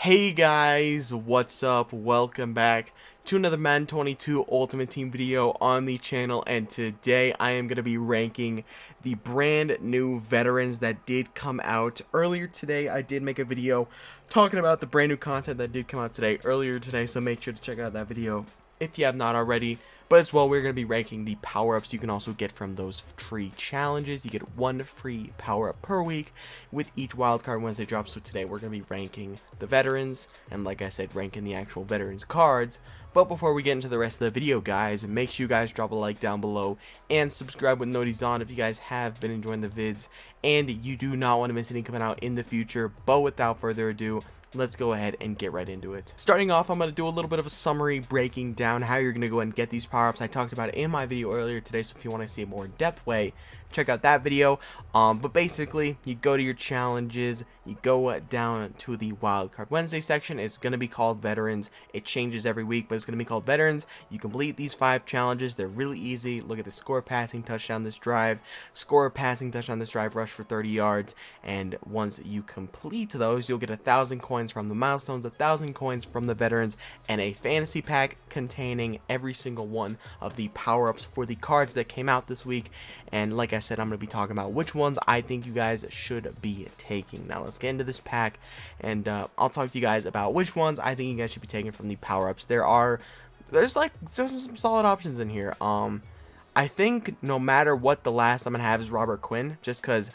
Hey guys, what's up? Welcome back to another Madden 22 Ultimate Team video on the channel, and today I am going to be ranking the brand new veterans that did come out earlier today. I did make a video talking about the brand new content that did come out earlier today, so make sure to check out that video if you have not already. But as well, we're going to be ranking the power-ups you can also get from those tree challenges. You get one free power-up per week with each wildcard Wednesday drop. So today we're going to be ranking the veterans, and like I said, ranking the actual veterans cards. But before we get into the rest of the video, guys, make sure you guys drop a like down below and subscribe with notifications on if you guys have been enjoying the vids and you do not want to miss any coming out in the future. But without further ado, let's go ahead and get right into it. Starting off, I'm going to do a little bit of a summary breaking down how you're going to go and get these power-ups. I talked about it in my video earlier today, so if you want to see a more in-depth way, check out that video. But basically, you go to your challenges, you go down to the Wildcard Wednesday section. It's going to be called Veterans. It changes every week, but it's going to be called Veterans. You complete these 5 challenges. They're really easy. Look at the score, passing, touchdown this drive, score, passing, touchdown this drive, rush for 30 yards. And once you complete those, you'll get 1,000 coins from the Milestones, 1,000 coins from the Veterans, and a fantasy pack containing every single one of the power-ups for the cards that came out this week. And like I said, I'm going to be talking about which ones I think you guys should be taking. Now let's get into this pack, and I'll talk to you guys about which ones I think you guys should be taking from the power-ups. There's some solid options in here. I think no matter what, the last I'm going to have is Robert Quinn, just because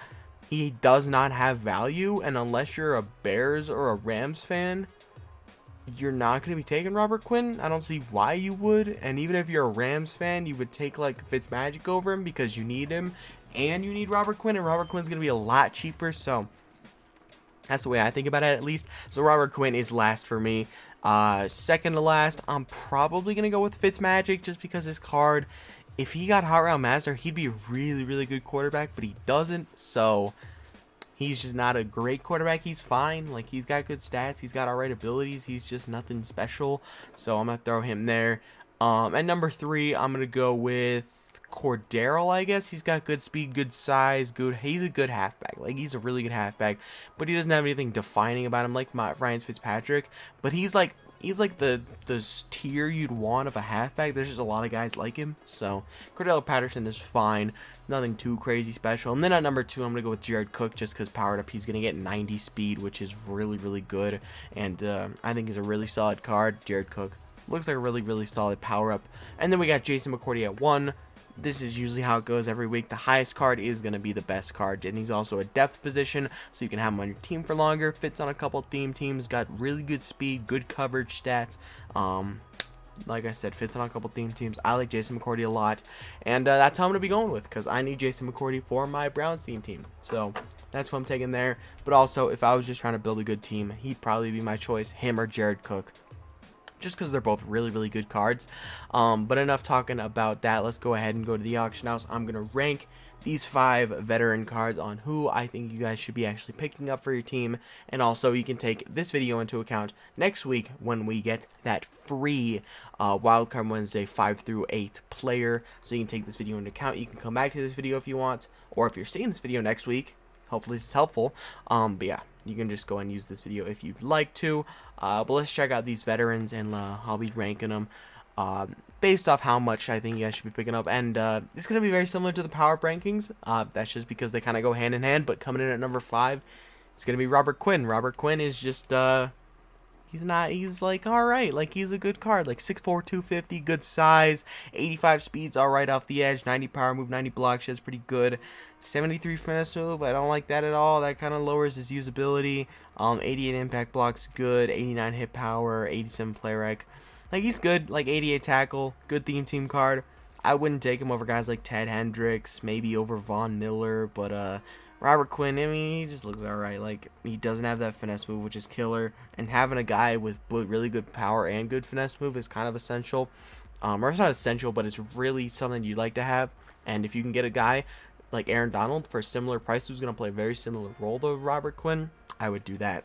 he does not have value, and unless you're a Bears or a Rams fan, you're not going to be taking Robert Quinn. I don't see why you would. And even if you're a Rams fan, you would take like Fitzpatrick over him because you need him and you need Robert Quinn, and Robert Quinn's going to be a lot cheaper. So that's the way I think about it, at least. So Robert Quinn is last for me. Second to last, I'm probably going to go with Fitzmagic, just because his card, if he got Hot Route Master, he'd be a really, really good quarterback, but he doesn't. So he's just not a great quarterback. He's fine. Like, he's got good stats. He's got alright abilities. He's just nothing special. So I'm going to throw him there. At number 3, I'm going to go with Cordarrelle, I guess. He's got good speed, good size, he's a good halfback. Like, he's a really good halfback, but he doesn't have anything defining about him like Ryan Fitzpatrick. But he's like the tier you'd want of a halfback. There's just a lot of guys like him. So Cordarrelle Patterson is fine. Nothing too crazy special. And then at number 2, I'm going to go with Jared Cook, just because powered up, he's going to get 90 speed, which is really, really good. And I think he's a really solid card. Jared Cook looks like a really, really solid power up. And then we got Jason McCourty at 1. This is usually how it goes every week. The highest card is going to be the best card, and he's also a depth position, so you can have him on your team for longer. Fits on a couple theme teams, got really good speed, good coverage stats. Like I said, fits on a couple theme teams. I like Jason McCourty a lot, and that's how I'm going to be going with, because I need Jason McCourty for my Browns theme team. So that's what I'm taking there. But also, if I was just trying to build a good team, he'd probably be my choice, him or Jared Cook, just because they're both really, really good cards. But enough talking about that. Let's go ahead and go to the auction house. I'm going to rank these 5 veteran cards on who I think you guys should be actually picking up for your team. And also, you can take this video into account next week when we get that free Wildcard Wednesday 5 through 8 player. So you can take this video into account. You can come back to this video if you want, or if you're seeing this video next week, hopefully it's helpful. But yeah, you can just go and use this video if you'd like to. But let's check out these veterans, and I'll be ranking them based off how much I think you guys should be picking up. And it's going to be very similar to the power rankings. That's just because they kind of go hand in hand. But coming in at number 5, it's going to be Robert Quinn. Robert Quinn is just he's like alright, like he's a good card, like 6'4", 250, good size, 85 speeds, alright off the edge, 90 power move, 90 block shed, pretty good, 73 finesse move, I don't like that at all, that kind of lowers his usability. 88 impact blocks, good, 89 hit power, 87 play rec, like he's good, like 88 tackle, good theme team card. I wouldn't take him over guys like Ted Hendricks, maybe over Von Miller, but Robert Quinn, I mean, he just looks alright. Like, he doesn't have that finesse move, which is killer. And having a guy with really good power and good finesse move is kind of essential. Or it's not essential, but it's really something you'd like to have. And if you can get a guy like Aaron Donald for a similar price who's going to play a very similar role to Robert Quinn, I would do that.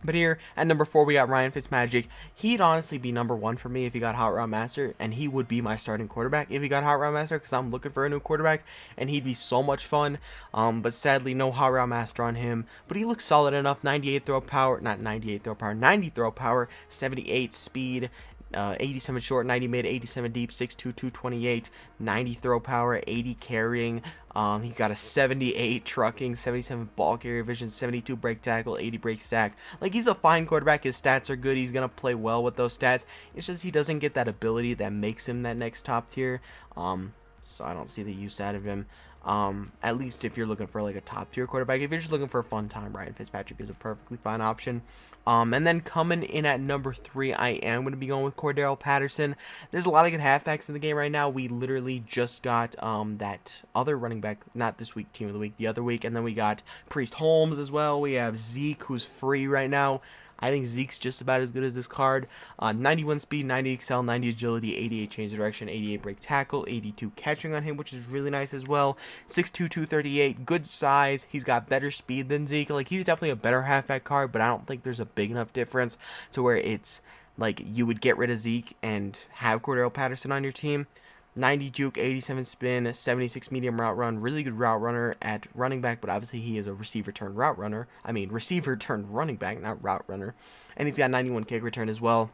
But here at number 4, we got Ryan Fitzpatrick. He'd honestly be number 1 for me if he got Hot Route Master, and he would be my starting quarterback if he got Hot Route Master, because I'm looking for a new quarterback, and he'd be so much fun. But sadly, no Hot Route Master on him. But he looks solid enough. 98 throw power, not 98 throw power, 90 throw power, 78 speed. 87 short, 90 mid, 87 deep, 6'2", 228, 90 throw power, 80 carrying. He got a 78 trucking, 77 ball carrier vision, 72 break tackle, 80 break stack. Like, he's a fine quarterback. His stats are good. He's going to play well with those stats. It's just he doesn't get that ability that makes him that next top tier. So I don't see the use out of him. At least if you're looking for like a top tier quarterback. If you're just looking for a fun time, Ryan Fitzpatrick is a perfectly fine option. And then coming in at number 3, I am going to be going with Cordarrelle Patterson. There's a lot of good halfbacks in the game right now. We literally just got that other running back, not this week, team of the week, the other week, and then we got Priest Holmes as well. We have Zeke, who's free right now. I think Zeke's just about as good as this card. 91 speed, 90 excel, 90 agility, 88 change of direction, 88 break tackle, 82 catching on him, which is really nice as well. 6'2", 238, good size. He's got better speed than Zeke. Like, he's definitely a better halfback card, but I don't think there's a big enough difference to where it's like you would get rid of Zeke and have Cordarrelle Patterson on your team. 90 juke, 87 spin, 76 medium route run, really good route runner at running back, but obviously he is a receiver turned route runner. I mean, receiver turned running back, not route runner. And he's got 91 kick return as well.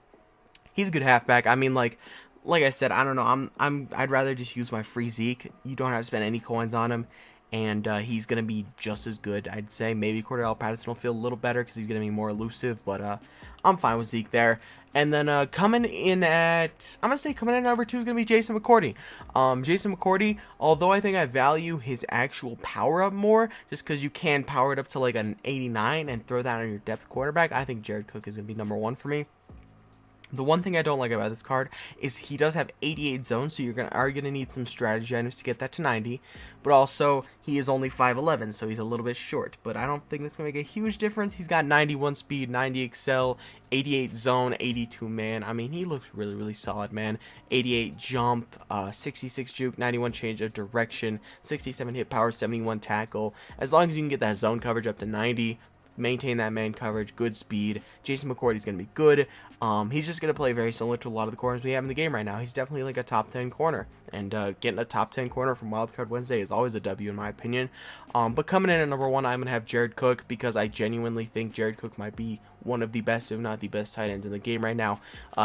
He's a good halfback. I mean, like I said, I don't know. I'd rather just use my free Zeke. You don't have to spend any coins on him. And he's going to be just as good, I'd say. Maybe Cordarrelle Patterson will feel a little better because he's going to be more elusive. But I'm fine with Zeke there. And then coming in at number 2 is going to be Jason McCourty. Jason McCourty, although I think I value his actual power up more, just because you can power it up to like an 89 and throw that on your depth quarterback, I think Jared Cook is going to be number 1 for me. The one thing I don't like about this card is he does have 88 zones, so you're gonna need some strategy items to get that to 90. But also, he is only 5'11", so he's a little bit short. But I don't think that's gonna make a huge difference. He's got 91 speed, 90 excel, 88 zone, 82 man. I mean, he looks really, really solid, man. 88 jump, 66 juke, 91 change of direction, 67 hit power, 71 tackle. As long as you can get that zone coverage up to 90, maintain that man coverage, good speed, Jason McCourty is going to be good. He's just going to play very similar to a lot of the corners we have in the game right now. He's definitely like a top 10 corner, and getting a top 10 corner from Wildcard Wednesday is always a W in my opinion. But coming in at number 1, I'm going to have Jared Cook, because I genuinely think Jared Cook might be one of the best, if not the best, tight ends in the game right now.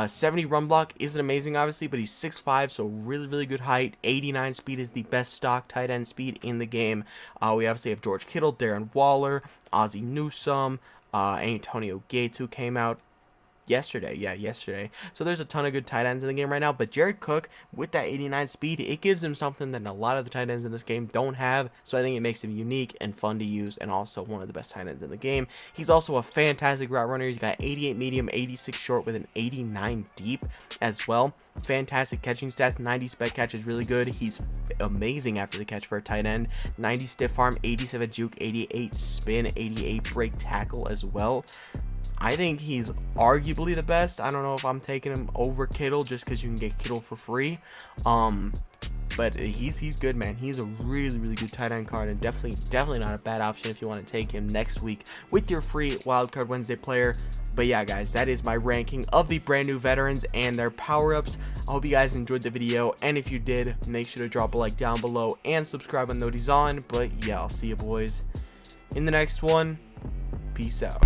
70 run block isn't amazing, obviously, but he's 6'5", so really, really good height. 89 speed is the best stock tight end speed in the game. We obviously have George Kittle, Darren Waller, Ozzie Newsome, Antonio Gates, who came out yesterday. So there's a ton of good tight ends in the game right now, but Jared Cook, with that 89 speed, it gives him something that a lot of the tight ends in this game don't have, so I think it makes him unique and fun to use, and also one of the best tight ends in the game. He's also a fantastic route runner. He's got 88 medium, 86 short with an 89 deep as well. Fantastic catching stats, 90 spec catch is really good. He's amazing after the catch for a tight end. 90 stiff arm, 87 juke, 88 spin, 88 break tackle as well. I think he's arguably the best. I don't know if I'm taking him over Kittle just because you can get Kittle for free. But he's good, man. He's a really, really good tight end card, and definitely not a bad option if you want to take him next week with your free Wildcard Wednesday player. But yeah, guys, that is my ranking of the brand new veterans and their power-ups. I hope you guys enjoyed the video, and if you did, make sure to drop a like down below and subscribe when noti's on. But yeah, I'll see you boys in the next one. Peace out.